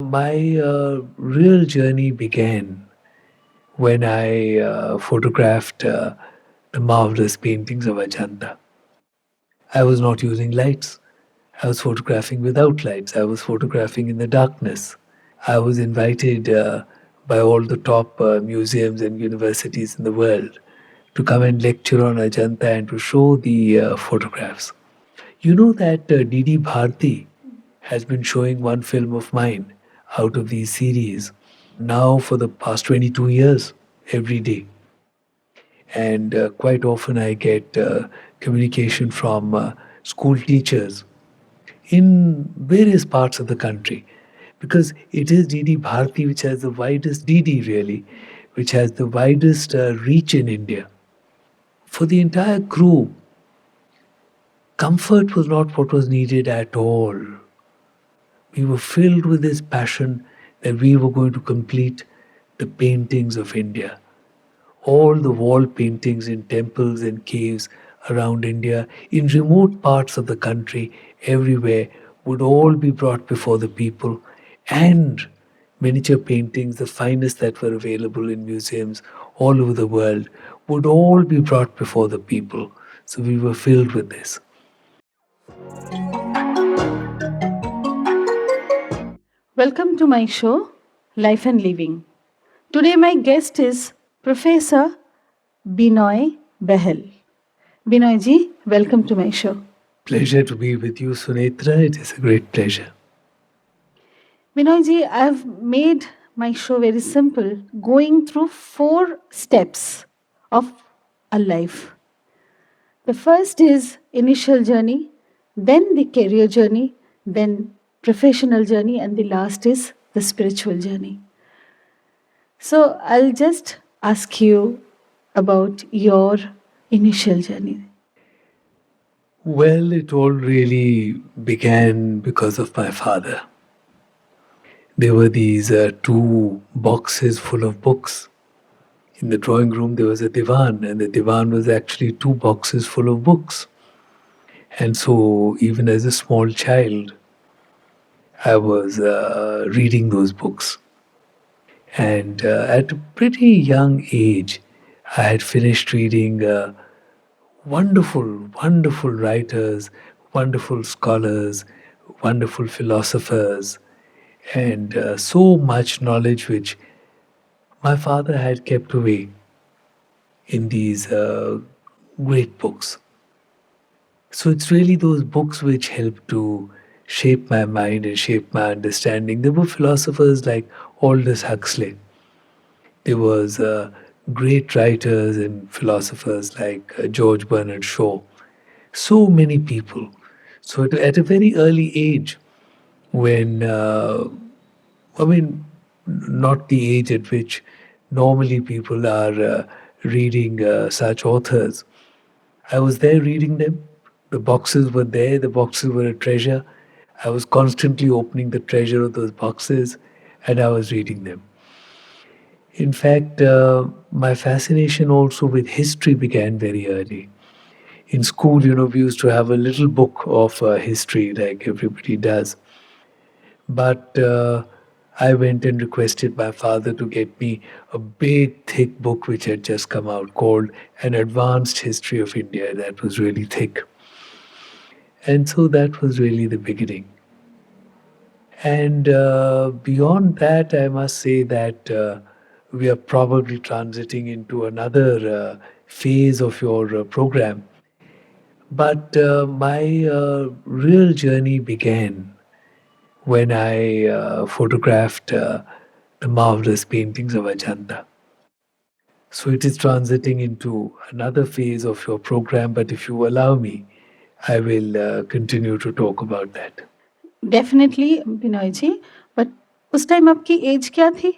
My real journey began when I photographed the marvelous paintings of Ajanta. I was not using lights. I was photographing without lights. I was photographing in the darkness. I was invited by all the top museums and universities in the world to come and lecture on Ajanta and to show the photographs. You know that D.D. Bharti has been showing one film of mine out of these series now for the past 22 years, every day. And quite often I get communication from school teachers in various parts of the country because it is D.D. Bharti which has the widest, D.D. really, which has the widest reach in India. For the entire crew, comfort was not what was needed at all. We were filled with this passion that we were going to complete the paintings of India. All the wall paintings in temples and caves around India, in remote parts of the country, everywhere, would all be brought before the people. And miniature paintings, the finest that were available in museums all over the world, would all be brought before the people. So we were filled with this. Welcome to my show, Life and Living. Today, my guest is Professor Benoy Behl. Benoy ji, welcome to my show. Pleasure to be with you, Sunetra. It is a great pleasure. Benoy ji, I have made my show very simple, going through 4 steps of a life. The first is initial journey, then the career journey, then professional journey, and the last is the spiritual journey. So I'll just ask you about your initial journey. Well, it all really began because of my father. There were these 2 boxes full of books. In the drawing room, there was a divan, and the divan was actually 2 boxes full of books. And so, even as a small child, I was reading those books. And at a pretty young age, I had finished reading wonderful, wonderful writers, wonderful scholars, wonderful philosophers, and so much knowledge which my father had kept away in these great books. So it's really those books which helped to shape my mind and shape my understanding. There were philosophers like Aldous Huxley. There was great writers and philosophers like George Bernard Shaw. So many people. So at a very early age, when not the age at which normally people are reading such authors. I was there reading them. The boxes were there. The boxes were a treasure. I was constantly opening the treasure of those boxes and I was reading them. In fact, my fascination also with history began very early. In school, we used to have a little book of history like everybody does. But I went and requested my father to get me a big, thick book which had just come out called An Advanced History of India. That was really thick. And so that was really the beginning. And beyond that, I must say that we are probably transiting into another phase of your program. But my real journey began when I photographed the marvelous paintings of Ajanta. So it is transiting into another phase of your program, but if you allow me, I will continue to talk about that. Definitely, Benoy ji. But उस time आपकी as क्या थी?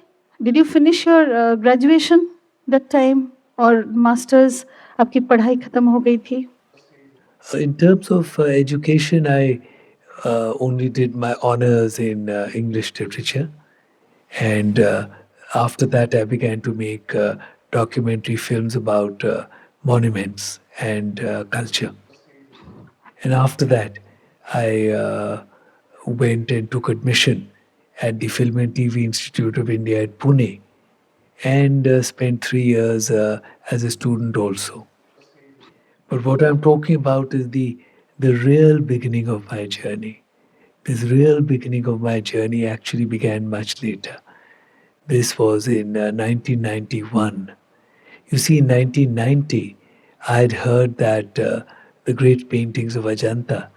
Did you finish your graduation that time or masters? आपकी पढ़ाई खत्म हो गई थी? In terms of education, I only did my honors in English literature. And after that, I began to make documentary films about monuments and culture. And after that, I went and took admission at the Film and TV Institute of India at Pune, and spent 3 years as a student also. But what I'm talking about is the real beginning of my journey. This real beginning of my journey actually began much later. This was in 1991. You see, in 1990, I had heard that the great paintings of Ajanta,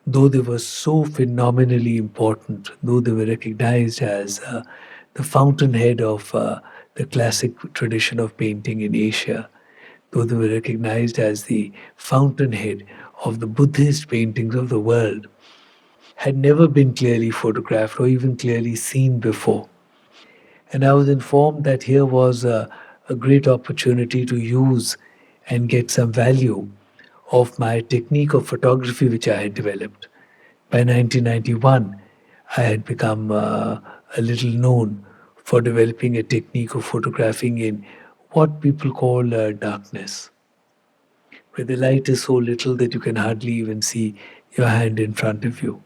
though they were so phenomenally important, though they were recognized as the fountainhead of the classic tradition of painting in Asia, though they were recognized as the fountainhead of the Buddhist paintings of the world, had never been clearly photographed or even clearly seen before. And I was informed that here was a great opportunity to use and get some value of my technique of photography which I had developed. By 1991, I had become a little known for developing a technique of photographing in what people call darkness, where the light is so little that you can hardly even see your hand in front of you.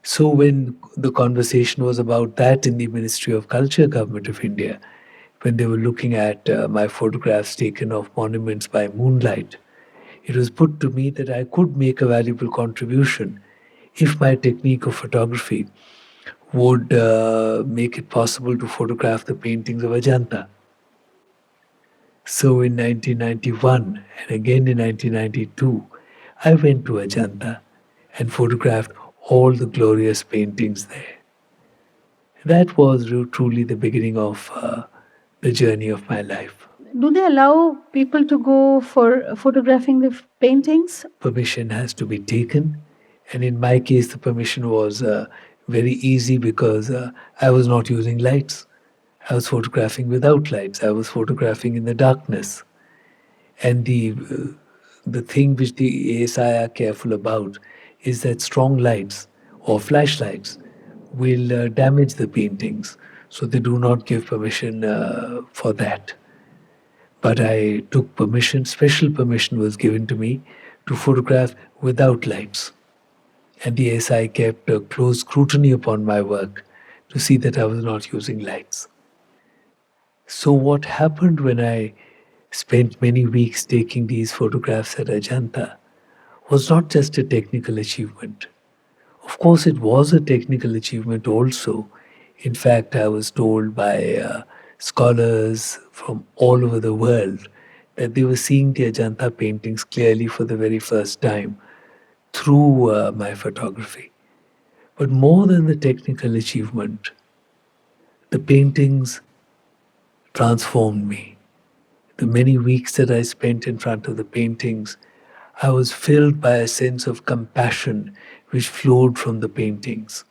So, when the conversation was about that in the Ministry of Culture, Government of India, when they were looking at my photographs taken of monuments by moonlight, it was put to me that I could make a valuable contribution if my technique of photography would make it possible to photograph the paintings of Ajanta. So in 1991 and again in 1992, I went to Ajanta and photographed all the glorious paintings there. That was truly the beginning of the journey of my life. Do they allow people to go for photographing the paintings? Permission has to be taken, and in my case, the permission was very easy because I was not using lights. I was photographing without lights. I was photographing in the darkness. And the thing which the ASI are careful about is that strong lights or flashlights will damage the paintings, so they do not give permission for that. But I took permission, special permission was given to me to photograph without lights. And the ASI kept a close scrutiny upon my work to see that I was not using lights. So, what happened when I spent many weeks taking these photographs at Ajanta was not just a technical achievement. Of course, it was a technical achievement also. In fact, I was told by scholars from all over the world that they were seeing the Ajanta paintings clearly for the very first time through my photography. But more than the technical achievement, the paintings transformed me. The many weeks that I spent in front of the paintings, I was filled by a sense of compassion which flowed from the paintings.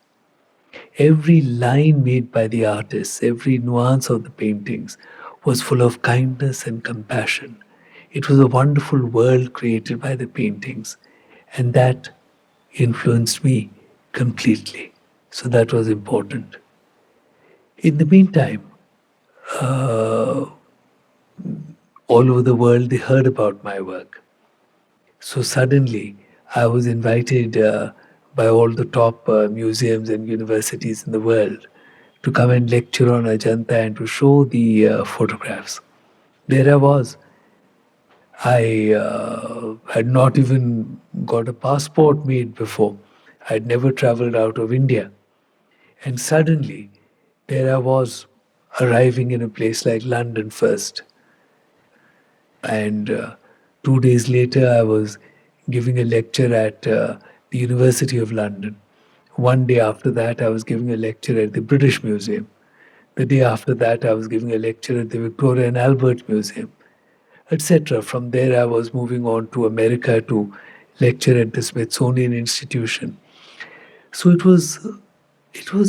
Every line made by the artists, every nuance of the paintings was full of kindness and compassion. It was a wonderful world created by the paintings, and that influenced me completely. So that was important. In the meantime, all over the world they heard about my work. So suddenly, I was invited by all the top museums and universities in the world to come and lecture on Ajanta and to show the photographs. There I was. I had not even got a passport made before. I had never traveled out of India. And suddenly, there I was arriving in a place like London first. And 2 days later, I was giving a lecture at the University of London. One day after that, I was giving a lecture at the British Museum. The day after that, I was giving a lecture at the Victoria and Albert Museum, etc. From there, I was moving on to America to lecture at the Smithsonian Institution. So it was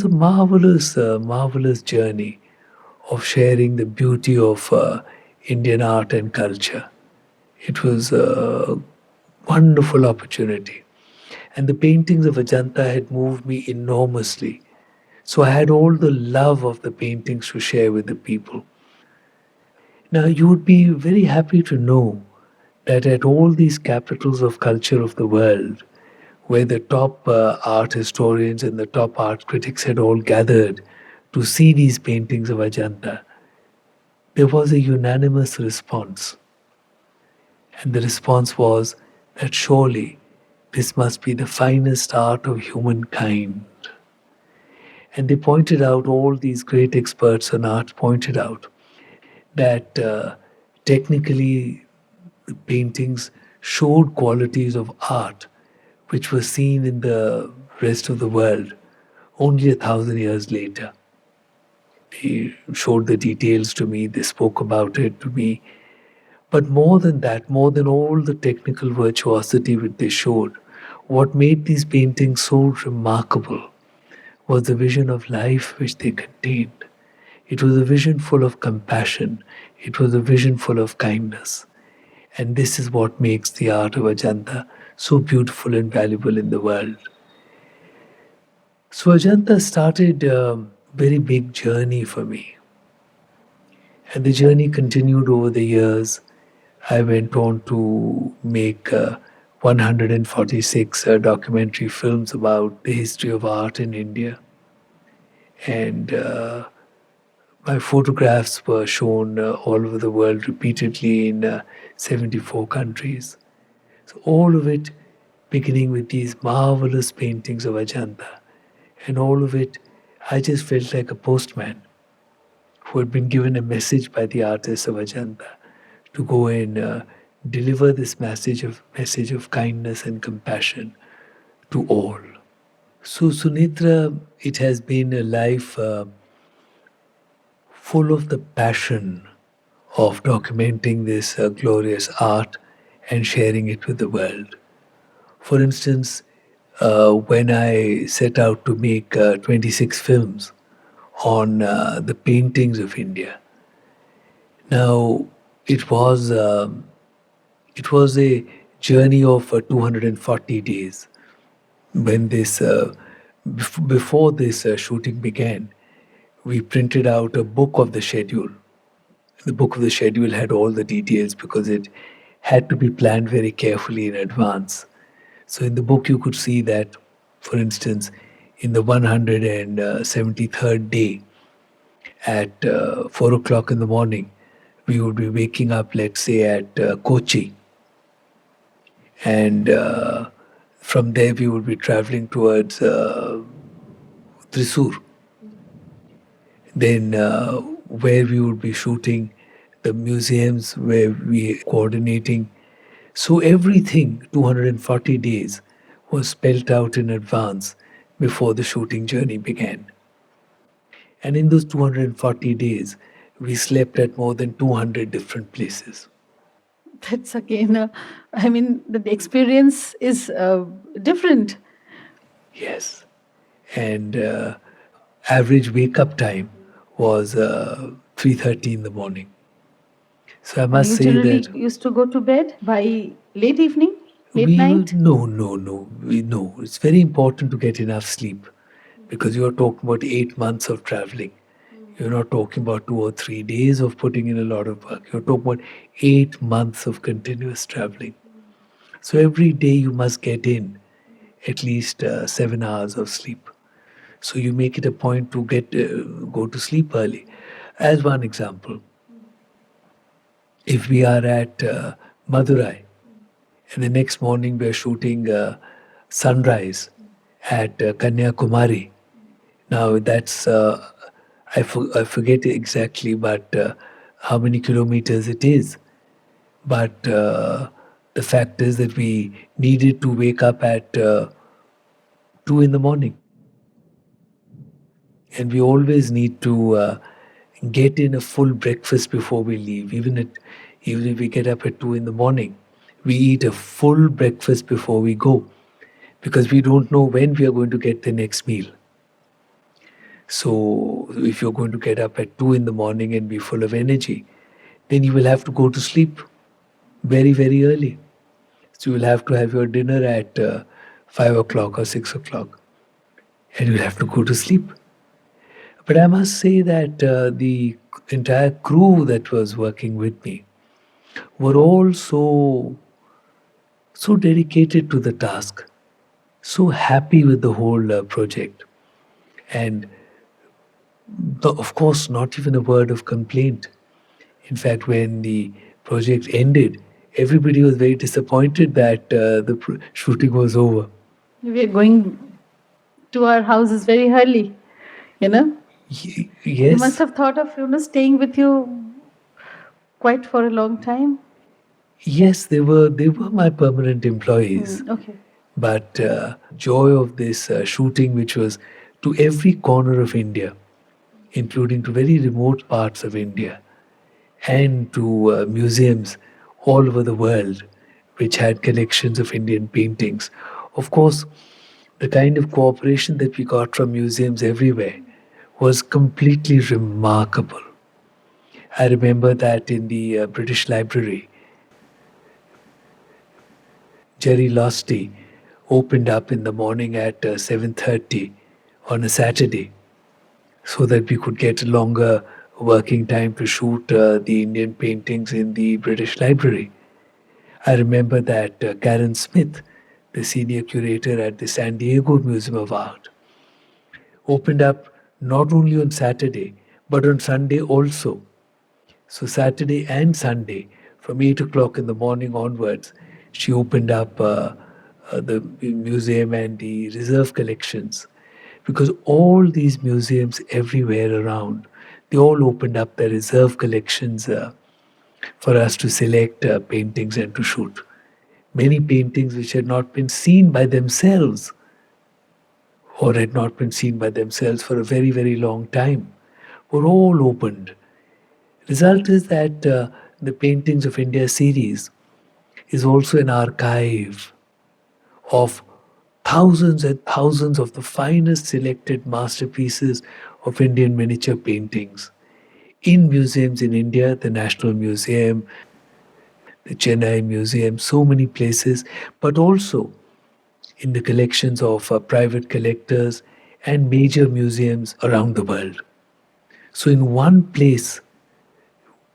a marvelous journey of sharing the beauty of Indian art and culture. It was a wonderful opportunity. And the paintings of Ajanta had moved me enormously. So I had all the love of the paintings to share with the people. Now, you would be very happy to know that at all these capitals of culture of the world, where the top art historians and the top art critics had all gathered to see these paintings of Ajanta, there was a unanimous response. And the response was that surely this must be the finest art of humankind. And they pointed out, all these great experts on art pointed out, that technically the paintings showed qualities of art which were seen in the rest of the world only 1,000 years later. They showed the details to me, they spoke about it to me. But more than that, more than all the technical virtuosity which they showed, what made these paintings so remarkable was the vision of life which they contained. It was a vision full of compassion. It was a vision full of kindness. And this is what makes the art of Ajanta so beautiful and valuable in the world. So Ajanta started a very big journey for me. And the journey continued over the years. I went on to make 146 documentary films about the history of art in India. And my photographs were shown all over the world repeatedly in 74 countries. So, all of it beginning with these marvelous paintings of Ajanta. And all of it, I just felt like a postman who had been given a message by the artists of Ajanta to go and deliver this message of kindness and compassion to all. So, Sunetra, it has been a life full of the passion of documenting this glorious art and sharing it with the world. For instance, when I set out to make 26 films on the paintings of India, now it was it was a journey of 240 days. When this before this shooting began, we printed out a book of the schedule. The book of the schedule had all the details because it had to be planned very carefully in advance. So in the book, you could see that, for instance, in the 173rd day at 4 o'clock in the morning, we would be waking up, let's say, at Kochi. And from there, we would be traveling towards Thrissur. Then, where we would be shooting, the museums where we coordinating. So everything, 240 days, was spelled out in advance before the shooting journey began. And in those 240 days, we slept at more than 200 different places. That's again, I mean, the experience is different. Yes. And average wake up time was 3:30 in the morning. So I And must you say generally that used to go to bed by late evening, late we night. no. It's very important to get enough sleep because you're talking about 8 months of traveling. You're not talking about 2 or 3 days of putting in a lot of work. You're talking about 8 months of continuous traveling. So every day you must get in at least 7 hours of sleep. So you make it a point to go to sleep early. As one example, if we are at Madurai and the next morning we are shooting sunrise at Kanyakumari. Now that's I forget exactly, but how many kilometers it is. But the fact is that we needed to wake up at 2 in the morning. And we always need to get in a full breakfast before we leave. Even if we get up at 2 in the morning, we eat a full breakfast before we go because we don't know when we are going to get the next meal. So if you're going to get up at 2 in the morning and be full of energy, then you will have to go to sleep very, very early. So you will have to have your dinner at 5 o'clock or 6 o'clock and you'll have to go to sleep. But I must say that the entire crew that was working with me were all so dedicated to the task, So happy with the whole project. And of course, not even a word of complaint. In fact, when the project ended, everybody was very disappointed that the shooting was over. We are going to our houses very early, you know. They must Yes, have thought of, staying with you quite for a long time. yes, they were my permanent employees. Okay. But joy of this shooting, which was to every corner of India, including to very remote parts of India, and to museums all over the world, which had collections of Indian paintings. Of course, the kind of cooperation that we got from museums everywhere was completely remarkable. I remember that in the British Library, Jerry Losty opened up in the morning at 7:30 on a Saturday so that we could get a longer working time to shoot the Indian paintings in the British Library. I remember that Karen Smith, the senior curator at the San Diego Museum of Art, opened up not only on Saturday but on Sunday also. So, Saturday and Sunday, from 8 o'clock in the morning onwards, she opened up the museum and the reserve collections, because all these museums everywhere around, they all opened up their reserve collections for us to select paintings and to shoot. Many paintings which had not been seen by themselves or had not been seen by themselves for a very, very long time were all opened. Result is that the Paintings of India series is also an archive of thousands and thousands of the finest selected masterpieces of Indian miniature paintings in museums in India, the National Museum, the Chennai Museum, so many places, but also in the collections of private collectors and major museums around the world. So, in one place,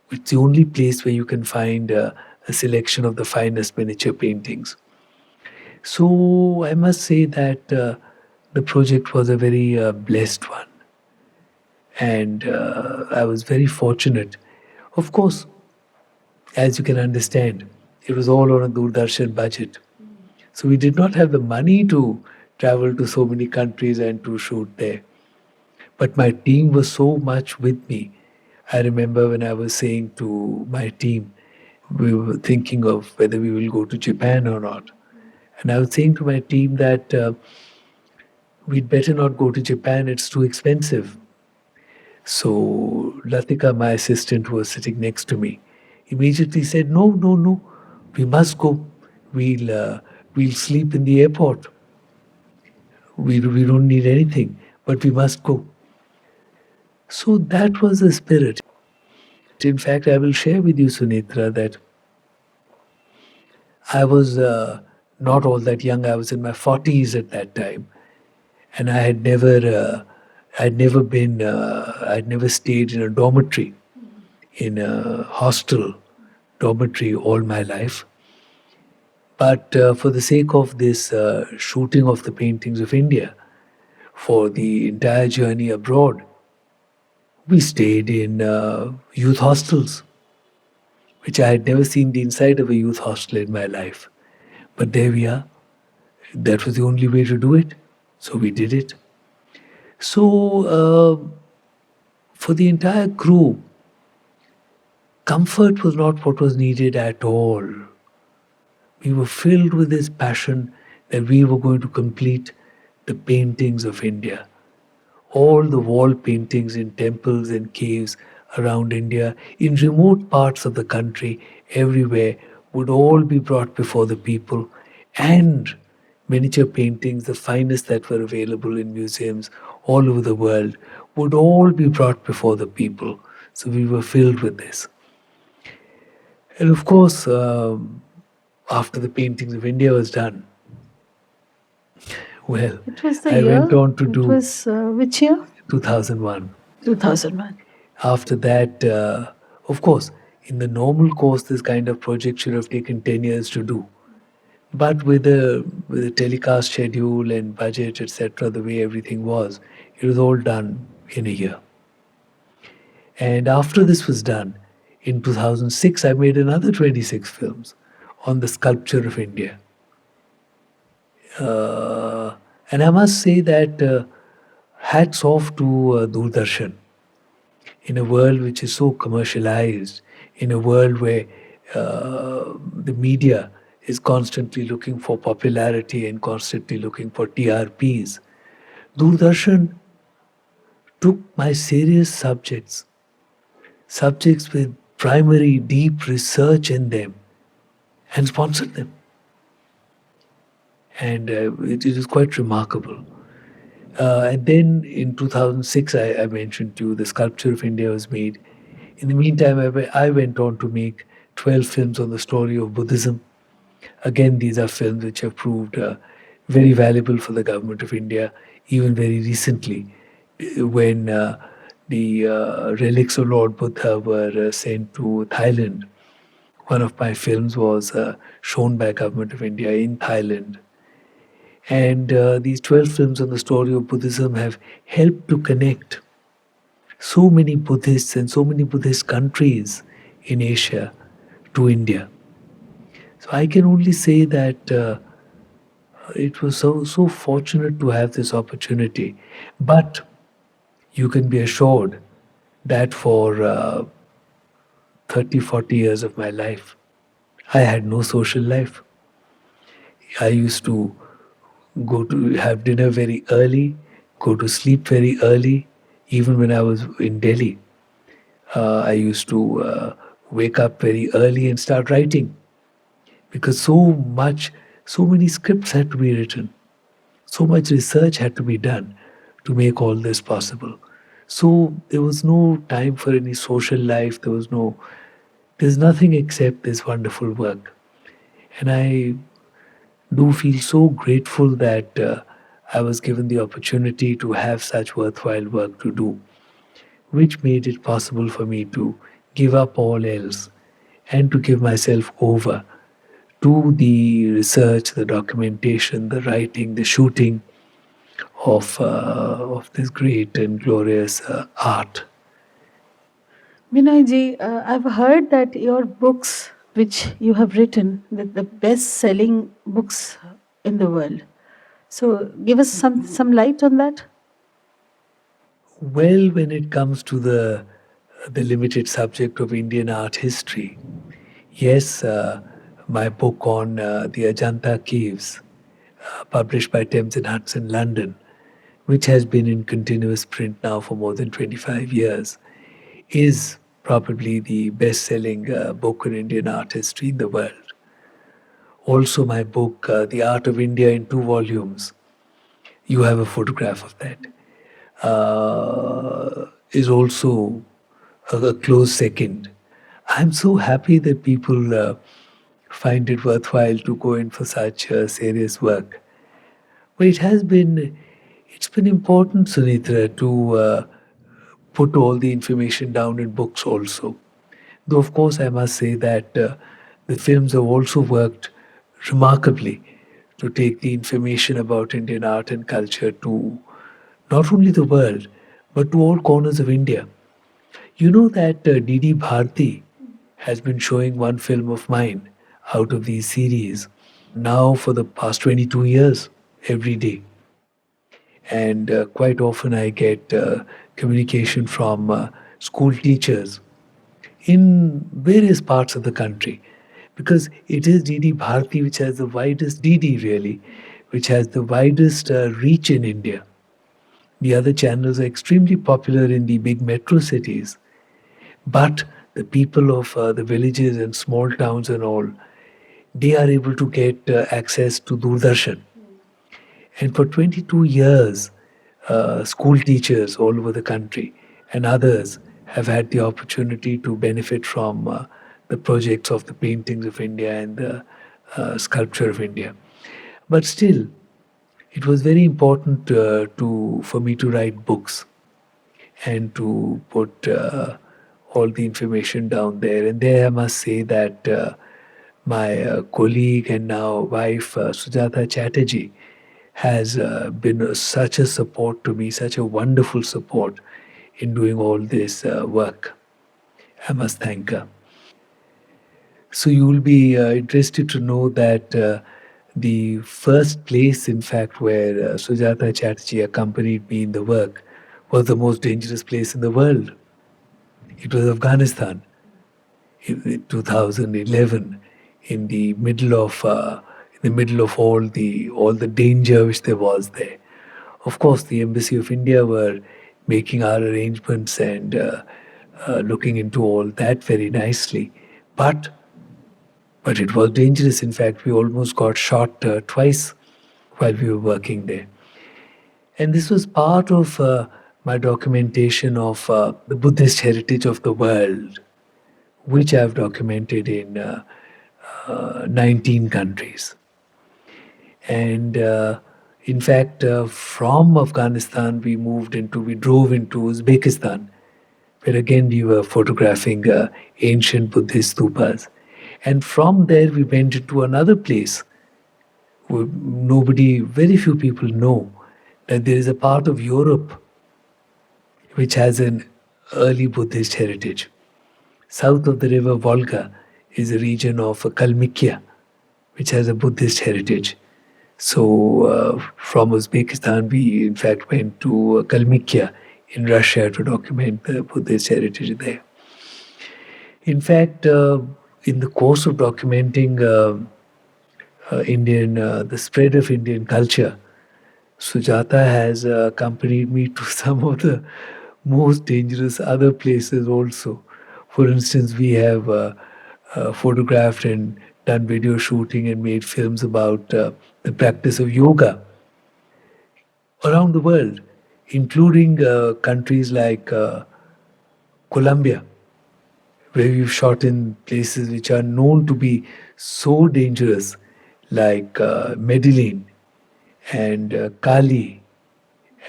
it's the only place where you can find a selection of the finest miniature paintings. So, I must say that the project was a very blessed one, and I was very fortunate. Of course, as you can understand, it was all on a Doordarshan budget. So we did not have the money to travel to so many countries and to shoot there. But my team was so much with me. I remember when I was saying to my team, we were thinking of whether we will go to Japan or not. And I was saying to my team that we'd better not go to Japan, it's too expensive. So Latika, my assistant who was sitting next to me, immediately said, "No, no, no, we must go. We'll sleep in the airport. We don't need anything, but we must go." So that was the spirit. In fact, I will share with you, Sunetra, that I was not all that young. I was in my 40s at that time, and I'd never stayed in a dormitory, in a hostel dormitory all my life. But for the sake of this shooting of the paintings of India, for the entire journey abroad, we stayed in youth hostels, which I had never seen the inside of a youth hostel in my life. But there we are. That was the only way to do it. So we did it. So for the entire crew, comfort was not what was needed at all. We were filled with this passion that we were going to complete the paintings of India. All the wall paintings in temples and caves around India, in remote parts of the country, everywhere, would all be brought before the people, and miniature paintings, the finest that were available in museums all over the world, would all be brought before the people. So we were filled with this. And of course, after the paintings of India was done, well, It was the I year. went on to It do was which year? 2001. 2001. After that, of course, in the normal course, this kind of project should have taken 10 years to do. But with the telecast schedule and budget, etc., the way everything was, it was all done in a year. And after this was done, in 2006, I made another 26 films on the sculpture of India. Uh, and I must say that hats off to Doordarshan. In a world which is so commercialized, in a world where the media is constantly looking for popularity and constantly looking for TRPs, Doordarshan took my serious subjects with primary deep research in them, and sponsored them. And it is quite remarkable. And then in 2006, I mentioned to you, the sculpture of India was made. In the meantime, I went on to make 12 films on the story of Buddhism. Again, these are films which have proved very valuable for the government of India, even very recently, when the relics of Lord Buddha were sent to Thailand. One of my films was shown by government of India in Thailand. And these 12 films on the story of Buddhism have helped to connect so many Buddhists and so many Buddhist countries in Asia to India. So I can only say that it was so fortunate to have this opportunity. But you can be assured that for 30, 40 years of my life, I had no social life. I used to go to have dinner very early, go to sleep very early, even when I was in Delhi. I used to wake up very early and start writing because so many scripts had to be written, so much research had to be done to make all this possible. So there was no time for any social life. There's nothing except this wonderful work. And I do feel so grateful that I was given the opportunity to have such worthwhile work to do, which made it possible for me to give up all else and to give myself over to the research, the documentation, the writing, the shooting of this great and glorious art. Vinayji, I've heard that your books, which you have written, the best-selling books in the world. So, give us some light on that. Well, when it comes to the limited subject of Indian art history, yes, my book on the Ajanta caves, published by Thames and Hudson, London, which has been in continuous print now for more than 25 years, is probably the best selling book on Indian art history in the world. Also, my book, The Art of India, in 2 volumes, you have a photograph of that, is also a close second. I'm so happy that people find it worthwhile to go in for such serious work. But it's been important, Sunetra, to put all the information down in books also. Though, of course, I must say that the films have also worked remarkably to take the information about Indian art and culture to not only the world, but to all corners of India. You know that D.D. Bharti has been showing one film of mine out of these series now for the past 22 years, every day. And quite often I get communication from school teachers in various parts of the country because it is DD Bharti which has the widest, DD really, which has the widest reach in India. The other channels are extremely popular in the big metro cities, but the people of the villages and small towns and all, they are able to get access to Doordarshan. And for 22 years, school teachers all over the country and others have had the opportunity to benefit from the projects of the paintings of India and the sculpture of India. But still, it was very important for me to write books and to put all the information down there. And there, I must say that My colleague and now wife, Sujata Chatterjee, has been such a support to me, such a wonderful support in doing all this work. I must thank her. So you will be interested to know that the first place, in fact, where Sujata Chatterjee accompanied me in the work was the most dangerous place in the world. It was Afghanistan in 2011, in the middle of all the danger which there was there. Of course, the Embassy of India were making our arrangements and looking into all that very nicely, but it was dangerous. In fact, we almost got shot twice while we were working there. And this was part of my documentation of the Buddhist heritage of the world, which I've documented in 19 countries. And in fact, from Afghanistan, we drove into Uzbekistan, where again we were photographing ancient Buddhist stupas. And from there, we went into another place where very few people know that there is a part of Europe which has an early Buddhist heritage. South of the river Volga is a region of Kalmykia, which has a Buddhist heritage. So from Uzbekistan, we in fact went to Kalmykia in Russia to document the Buddhist heritage there. In fact, in the course of documenting the spread of Indian culture, Sujata has accompanied me to some of the most dangerous other places also. For instance, we have photographed and done video shooting and made films about the practice of yoga around the world, including countries like Colombia, where we've shot in places which are known to be so dangerous, like Medellin and Cali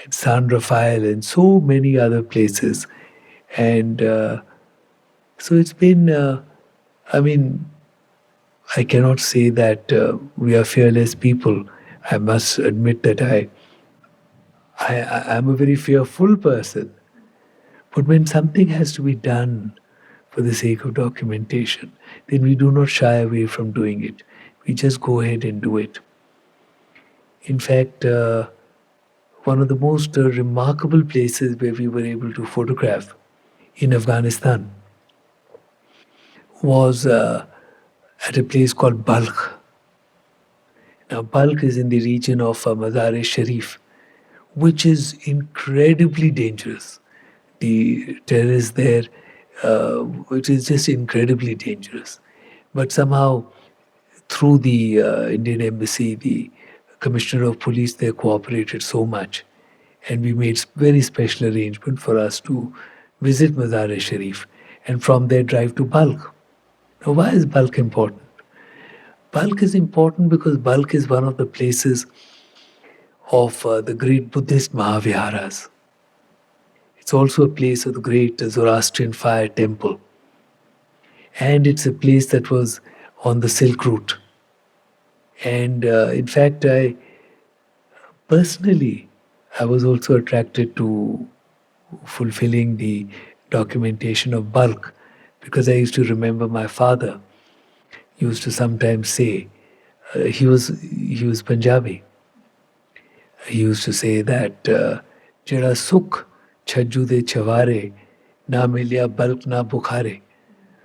and San Rafael and so many other places. And so it's been, I mean, I cannot say that we are fearless people. I must admit that I'm a very fearful person. But when something has to be done for the sake of documentation, then we do not shy away from doing it. We just go ahead and do it. In fact, one of the most remarkable places where we were able to photograph in Afghanistan was at a place called Balkh. Now, Balkh is in the region of Mazar-e-Sharif, which is incredibly dangerous. The terrorists there, which is just incredibly dangerous. But somehow, through the Indian embassy, the commissioner of police there cooperated so much, and we made very special arrangement for us to visit Mazar-e-Sharif and from there drive to Balkh. Now, why is Balkh important? Balkh is important because Balkh is one of the places of the great Buddhist Mahaviharas. It's also a place of the great Zoroastrian fire temple. And it's a place that was on the Silk Route. And in fact, personally, I was also attracted to fulfilling the documentation of Balkh because I used to remember my father used to sometimes say, he was Punjabi. He used to say that Jada Sukh Chajju de Chavare Na Milya Balk Na Bukhare.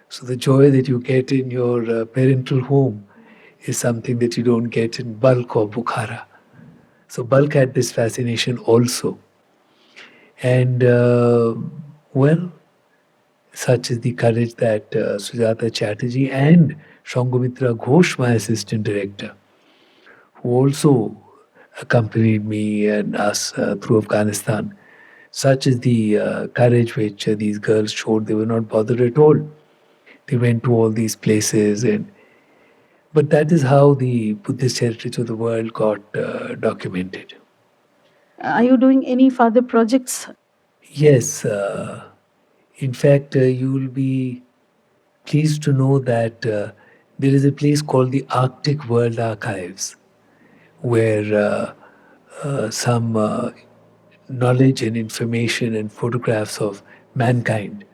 So the joy that you get in your parental home is something that you don't get in Balk or Bukhara. So Balk had this fascination also. And well, such is the courage that Sujata Chatterjee and Shangomitra Ghosh, my assistant director, who also accompanied me and us through Afghanistan. Such is the courage which these girls showed. They were not bothered at all. They went to all these places, and but that is how the Buddhist heritage of the world got documented. Are you doing any further projects? Yes, in fact, you will be pleased to know that There is a place called the Arctic World Archives, where some knowledge and information and photographs of mankind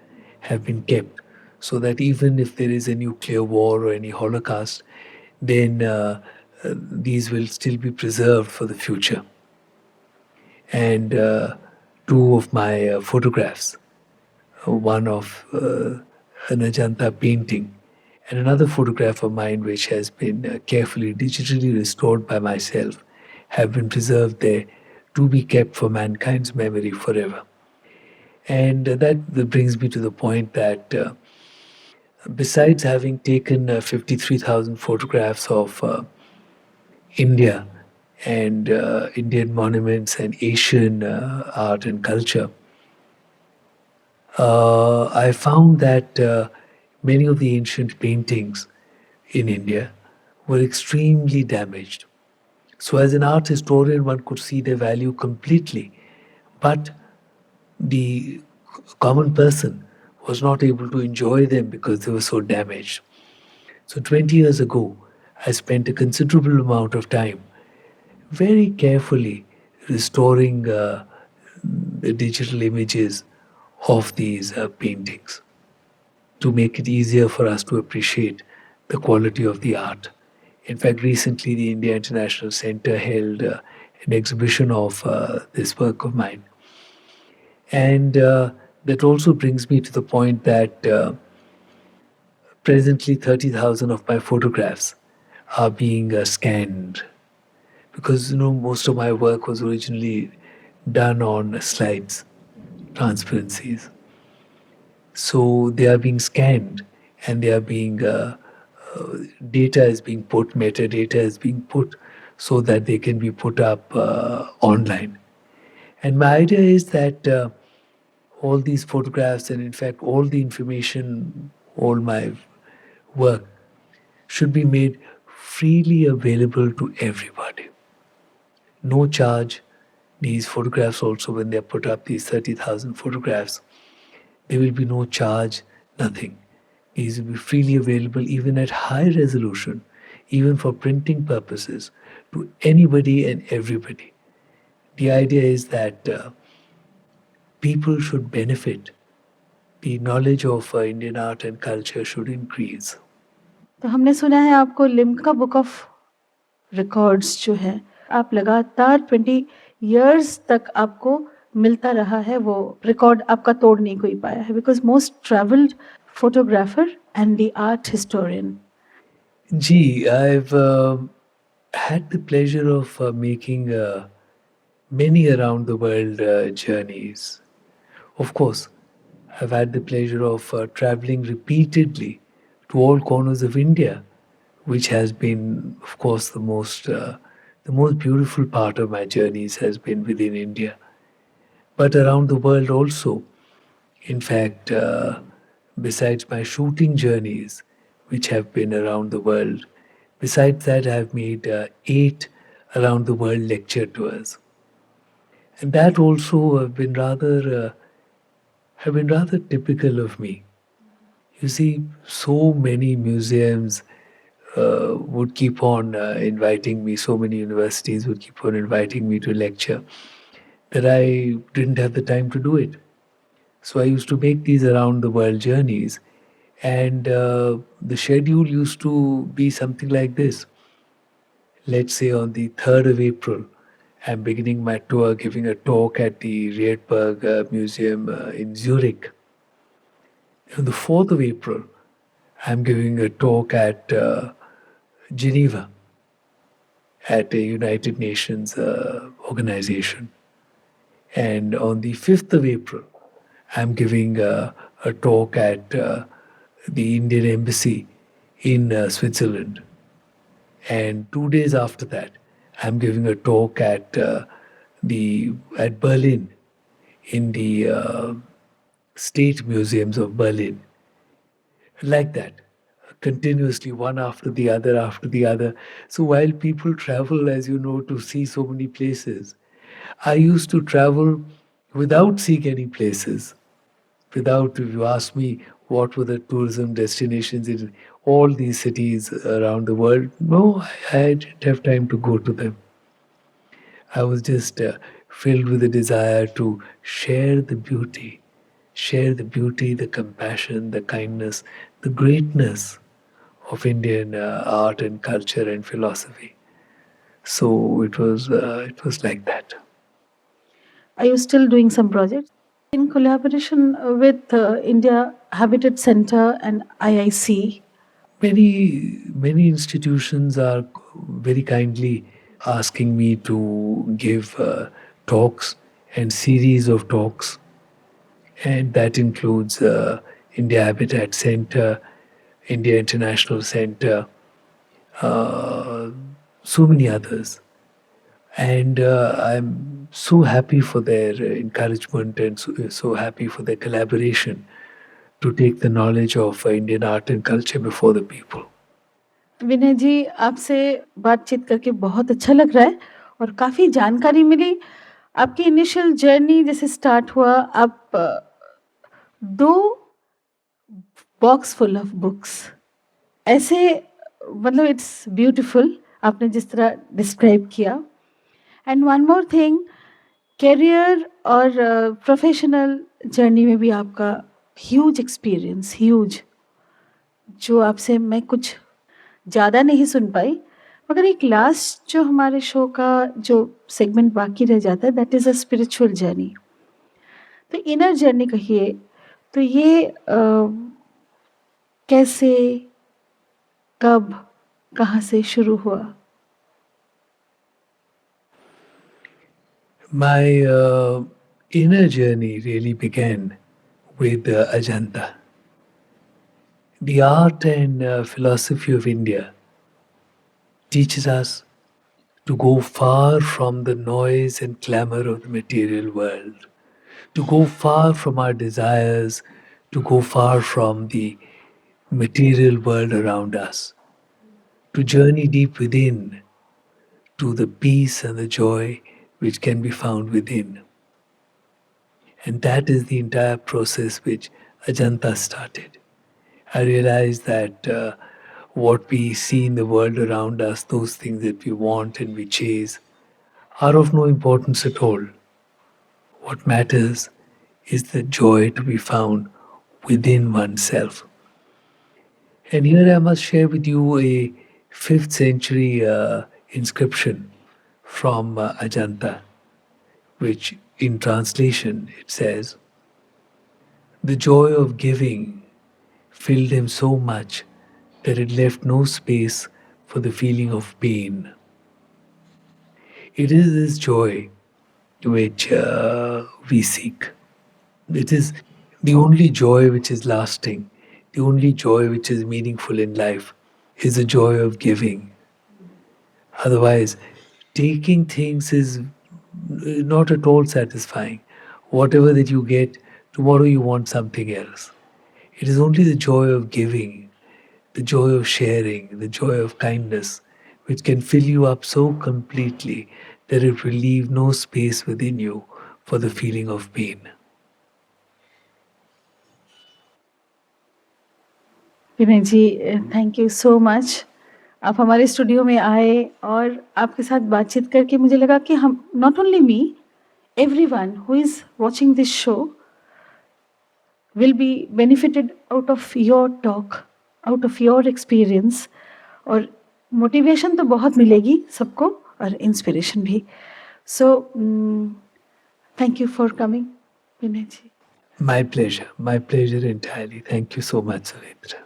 have been kept, so that even if there is a nuclear war or any holocaust, then these will still be preserved for the future. And two of my photographs, one of an ajanta painting, and another photograph of mine which has been carefully digitally restored by myself, have been preserved there to be kept for mankind's memory forever. And that brings me to the point that besides having taken 53,000 photographs of India and Indian monuments and Asian art and culture, I found that many of the ancient paintings in India were extremely damaged. So, as an art historian, one could see their value completely, but the common person was not able to enjoy them because they were so damaged. So, 20 years ago, I spent a considerable amount of time very carefully restoring the digital images of these paintings to make it easier for us to appreciate the quality of the art. In fact, recently the India International Center held an exhibition of this work of mine. And that also brings me to the point that presently 30,000 of my photographs are being scanned, because most of my work was originally done on slides, transparencies. So they are being scanned, and they are being data is being put, metadata is being put, so that they can be put up online. And my idea is that all these photographs, and in fact all the information, all my work, should be made freely available to everybody. No charge. These photographs also, when they're put up, these 30,000 photographs, there will be no charge, nothing. These will be freely available, even at high resolution, even for printing purposes, to anybody and everybody. The idea is that people should benefit. The knowledge of Indian art and culture should increase. तो हमने सुना है आपको Limca book of records जो है आप लगातार 20 years तक आपको मिलता रहा है, वो रिकॉर्ड आपका तोड़ नहीं कोई पाया है, because most travelled photographer and the art historian. Gee, I've had the pleasure of making many around the world journeys. Of course, I've had the pleasure of traveling repeatedly to all corners of India, which has been, of course, the most beautiful part of my journeys has been within India, but around the world also. In fact, besides my shooting journeys, which have been around the world, besides that, I've made 8 around the world lecture tours, and that also have been rather typical of me. You see, so many museums would keep on inviting me, so many universities would keep on inviting me to lecture, that I didn't have the time to do it. So I used to make these around the world journeys, and the schedule used to be something like this. Let's say on the 3rd of April, I'm beginning my tour giving a talk at the Riedberg Museum in Zurich. On the 4th of April, I'm giving a talk at Geneva, at a United Nations organization. And on the 5th of April, I'm giving a talk at the Indian Embassy in Switzerland. And 2 days after that, I'm giving a talk at at Berlin, in the State Museums of Berlin. Like that, continuously, one after the other, after the other. So while people travel, as you know, to see so many places, I used to travel without seeing any places. Without, if you ask me, what were the tourism destinations in all these cities around the world. No, I didn't have time to go to them. I was just filled with a desire to share the beauty, the compassion, the kindness, the greatness of Indian art and culture and philosophy. So it was like that. Are you still doing some projects in collaboration with India Habitat Center and IIC? Many institutions are very kindly asking me to give talks and series of talks, and that includes India Habitat Center, India International Center, uh, so many others. And I'm so happy for their encouragement and so happy for their collaboration to take the knowledge of Indian art and culture before the people. विनय जी, आपसे बातचीत करके बहुत अच्छा लग रहा है और काफ़ी जानकारी मिली। आपकी इनिशियल जर्नी जैसे स्टार्ट हुआ, आप 2 बॉक्स फुल ऑफ बुक्स, ऐसे मतलब इट्स ब्यूटीफुल आपने जिस तरह डिस्क्राइब किया। And one more thing, career और प्रोफेशनल जर्नी में भी आपका ह्यूज एक्सपीरियंस, ह्यूज, जो आपसे मैं कुछ ज़्यादा नहीं सुन पाई, मगर एक लास्ट जो हमारे शो का जो सेगमेंट बाकी रह जाता है, that is a spiritual journey. तो इनर जर्नी कहिए, तो ये कैसे, कब, कहाँ से शुरू हुआ? My inner journey really began with Ajanta. The art and philosophy of India teaches us to go far from the noise and clamor of the material world, to go far from our desires, to go far from the material world around us, to journey deep within to the peace and the joy which can be found within. And that is the entire process which Ajanta started. I realized that what we see in the world around us, those things that we want and we chase, are of no importance at all. What matters is the joy to be found within oneself. And here I must share with you a 5th century inscription from Ajanta, which in translation it says, "The joy of giving filled him so much that it left no space for the feeling of pain." It is this joy which we seek. It is the only joy which is lasting, the only joy which is meaningful in life is the joy of giving. Otherwise, taking things is not at all satisfying. Whatever that you get, tomorrow you want something else. It is only the joy of giving, the joy of sharing, the joy of kindness, which can fill you up so completely that it will leave no space within you for the feeling of pain. Vinay ji, thank you so much. आप हमारे studio में आए और आपके साथ बातचीत करके मुझे लगा कि हम, not only me, everyone who is watching this show will be benefited out of your talk, out of your experience, और मोटिवेशन तो बहुत मिलेगी सबको और इंस्पिरेशन भी। So thank you for coming Vinay ji. My pleasure entirely. Thank you so much, Sunetra.